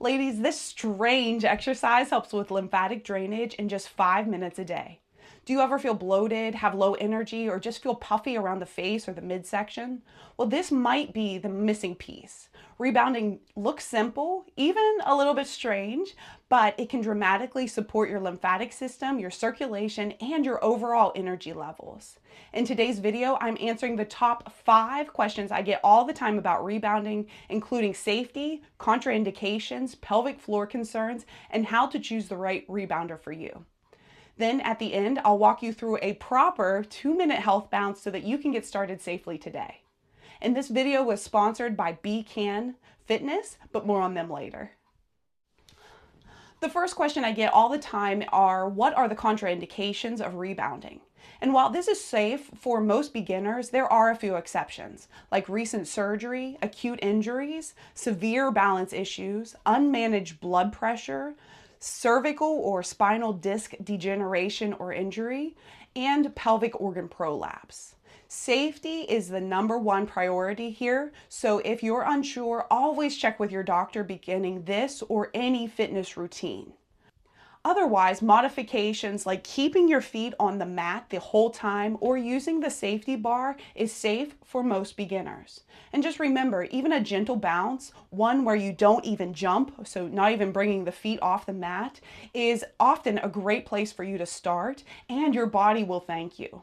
Ladies, this strange exercise helps with lymphatic drainage in just 5 minutes a day. Do you ever feel bloated, have low energy, or just feel puffy around the face or the midsection? Well, this might be the missing piece. Rebounding looks simple, even a little bit strange, but it can dramatically support your lymphatic system, your circulation, and your overall energy levels. In today's video, I'm answering the top 5 questions I get all the time about rebounding, including safety, contraindications, pelvic floor concerns, and how to choose the right rebounder for you. Then at the end, I'll walk you through a proper 2-minute health bounce so that you can get started safely today. And this video was sponsored by Can Fitness, but more on them later. The first question I get all the time are, what are the contraindications of rebounding? And while this is safe for most beginners, there are a few exceptions, like recent surgery, acute injuries, severe balance issues, unmanaged blood pressure, cervical or spinal disc degeneration or injury, and pelvic organ prolapse. Safety is the #1 priority here, so if you're unsure, always check with your doctor beginning this or any fitness routine. Otherwise, modifications like keeping your feet on the mat the whole time or using the safety bar is safe for most beginners. And just remember, even a gentle bounce, one where you don't even jump, so not even bringing the feet off the mat, is often a great place for you to start, and your body will thank you.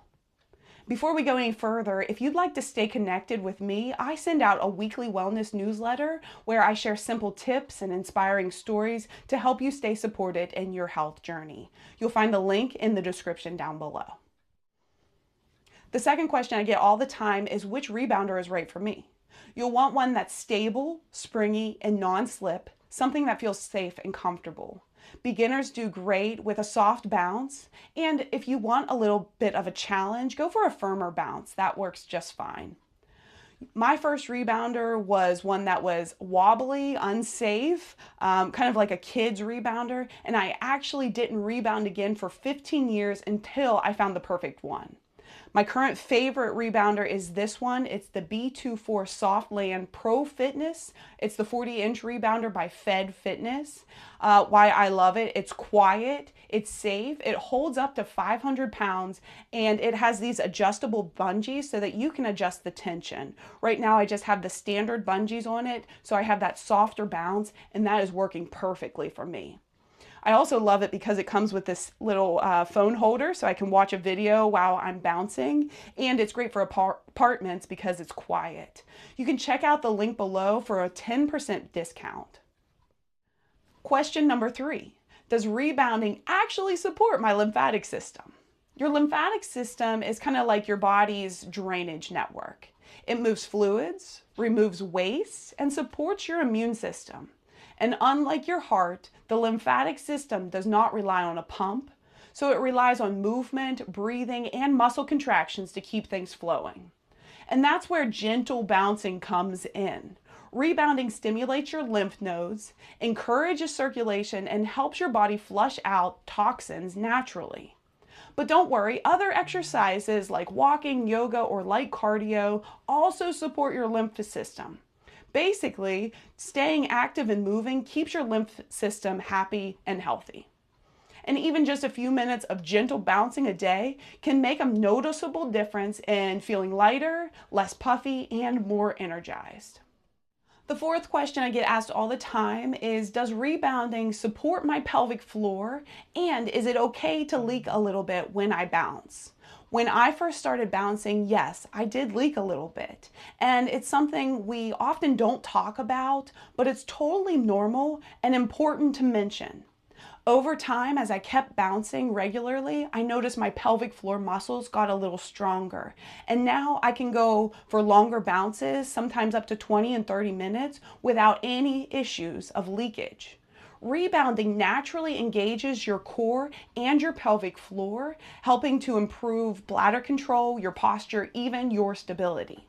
Before we go any further, if you'd like to stay connected with me, I send out a weekly wellness newsletter where I share simple tips and inspiring stories to help you stay supported in your health journey. You'll find the link in the description down below. The second question I get all the time is which rebounder is right for me? You'll want one that's stable, springy, and non-slip, something that feels safe and comfortable. Beginners do great with a soft bounce, and if you want a little bit of a challenge, go for a firmer bounce. That works just fine. My first rebounder was one that was wobbly, unsafe, kind of like a kid's rebounder, and I actually didn't rebound again for 15 years until I found the perfect one. My current favorite rebounder is this one. It's the B24 Softland Pro Fitness. It's the 40-inch rebounder by Fed Fitness. Why I love it, it's quiet, it's safe, it holds up to 500 pounds, and it has these adjustable bungees so that you can adjust the tension. Right now I just have the standard bungees on it, so I have that softer bounce, and that is working perfectly for me. I also love it because it comes with this little phone holder so I can watch a video while I'm bouncing, and it's great for apartments because it's quiet. You can check out the link below for a 10% discount. Question number 3, does rebounding actually support my lymphatic system? Your lymphatic system is kind of like your body's drainage network. It moves fluids, removes waste, and supports your immune system. And unlike your heart, the lymphatic system does not rely on a pump, so it relies on movement, breathing, and muscle contractions to keep things flowing. And that's where gentle bouncing comes in. Rebounding stimulates your lymph nodes, encourages circulation, and helps your body flush out toxins naturally. But don't worry, other exercises like walking, yoga, or light cardio also support your lymph system. Basically, staying active and moving keeps your lymph system happy and healthy. And even just a few minutes of gentle bouncing a day can make a noticeable difference in feeling lighter, less puffy, and more energized. The fourth question I get asked all the time is, does rebounding support my pelvic floor, and is it okay to leak a little bit when I bounce? When I first started bouncing, yes, I did leak a little bit, and it's something we often don't talk about, but it's totally normal and important to mention. Over time, as I kept bouncing regularly, I noticed my pelvic floor muscles got a little stronger, and now I can go for longer bounces, sometimes up to 20 and 30 minutes, without any issues of leakage. Rebounding naturally engages your core and your pelvic floor, helping to improve bladder control, your posture, even your stability.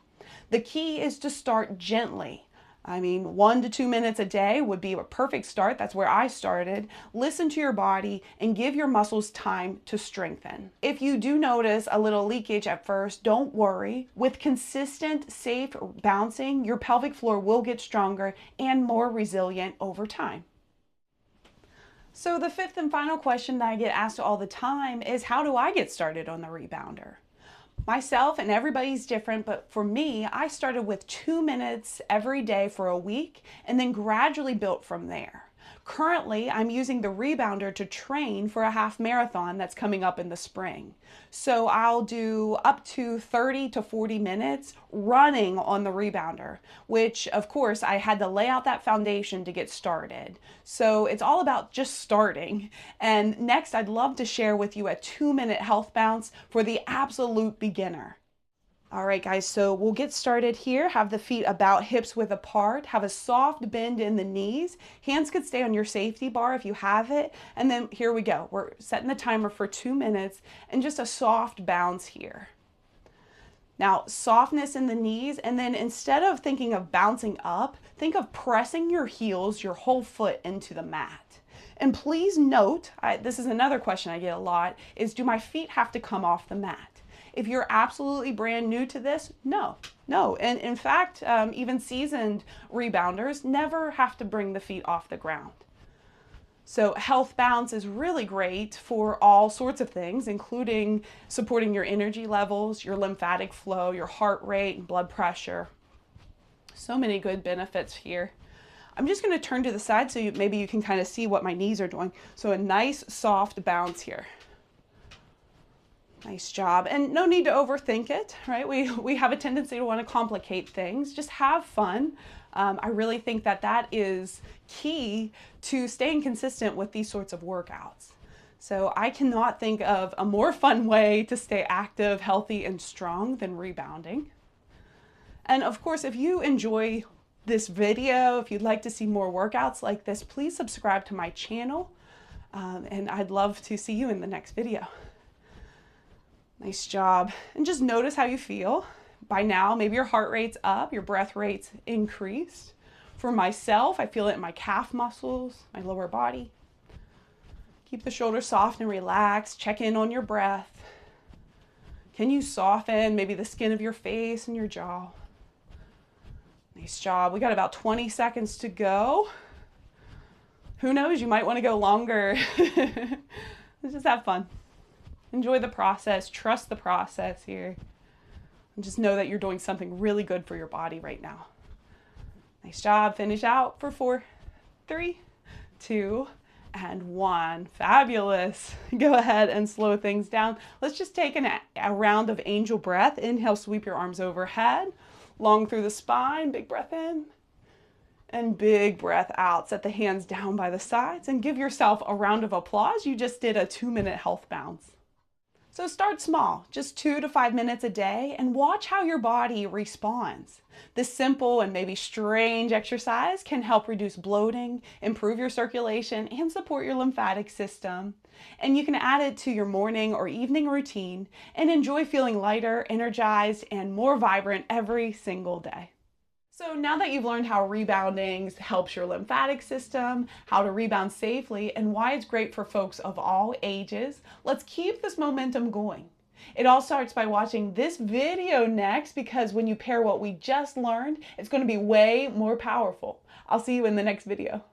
The key is to start gently. 1 to 2 minutes a day would be a perfect start. That's where I started. Listen to your body and give your muscles time to strengthen. If you do notice a little leakage at first, don't worry. With consistent, safe bouncing, your pelvic floor will get stronger and more resilient over time. So the fifth and final question that I get asked all the time is, how do I get started on the rebounder? Myself, and everybody's different, but for me, I started with 2 minutes every day for a week and then gradually built from there. Currently, I'm using the rebounder to train for a half marathon that's coming up in the spring. So I'll do up to 30 to 40 minutes running on the rebounder, which of course I had to lay out that foundation to get started. So it's all about just starting. And next, I'd love to share with you a 2-minute health bounce for the absolute beginner. All right, guys, so we'll get started here. Have the feet about hips width apart. Have a soft bend in the knees. Hands could stay on your safety bar if you have it. And then here we go. We're setting the timer for 2 minutes and just a soft bounce here. Now, softness in the knees, and then instead of thinking of bouncing up, think of pressing your heels, your whole foot into the mat. And please note, this is another question I get a lot, is do my feet have to come off the mat? If you're absolutely brand new to this, no. And in fact, even seasoned rebounders never have to bring the feet off the ground. So health bounce is really great for all sorts of things, including supporting your energy levels, your lymphatic flow, your heart rate, and blood pressure. So many good benefits here. I'm just going to turn to the side so maybe you can kind of see what my knees are doing. So a nice soft bounce here. Nice job. And no need to overthink it, right? We have a tendency to want to complicate things. Just have fun. I really think that that is key to staying consistent with these sorts of workouts. So I cannot think of a more fun way to stay active, healthy, and strong than rebounding. And of course, if you enjoy this video, if you'd like to see more workouts like this, please subscribe to my channel. And I'd love to see you in the next video. Nice job. And just notice how you feel. By now, maybe your heart rate's up, your breath rate's increased. For myself, I feel it in my calf muscles, my lower body. Keep the shoulders soft and relaxed. Check in on your breath. Can you soften maybe the skin of your face and your jaw? Nice job. We got about 20 seconds to go. Who knows, you might want to go longer. Let's just have fun. Enjoy the process, trust the process here, and just know that you're doing something really good for your body right now. Nice job. Finish out for 4, 3, 2, and 1. Fabulous. Go ahead and slow things down. Let's just take a round of angel breath. Inhale, sweep your arms overhead, long through the spine, big breath in, and big breath out. Set the hands down by the sides and give yourself a round of applause. You just did a 2-minute health bounce. So start small, just 2 to 5 minutes a day, and watch how your body responds. This simple and maybe strange exercise can help reduce bloating, improve your circulation, and support your lymphatic system. And you can add it to your morning or evening routine and enjoy feeling lighter, energized, and more vibrant every single day. So now that you've learned how rebounding helps your lymphatic system, how to rebound safely, and why it's great for folks of all ages, let's keep this momentum going. It all starts by watching this video next, because when you pair what we just learned, it's going to be way more powerful. I'll see you in the next video.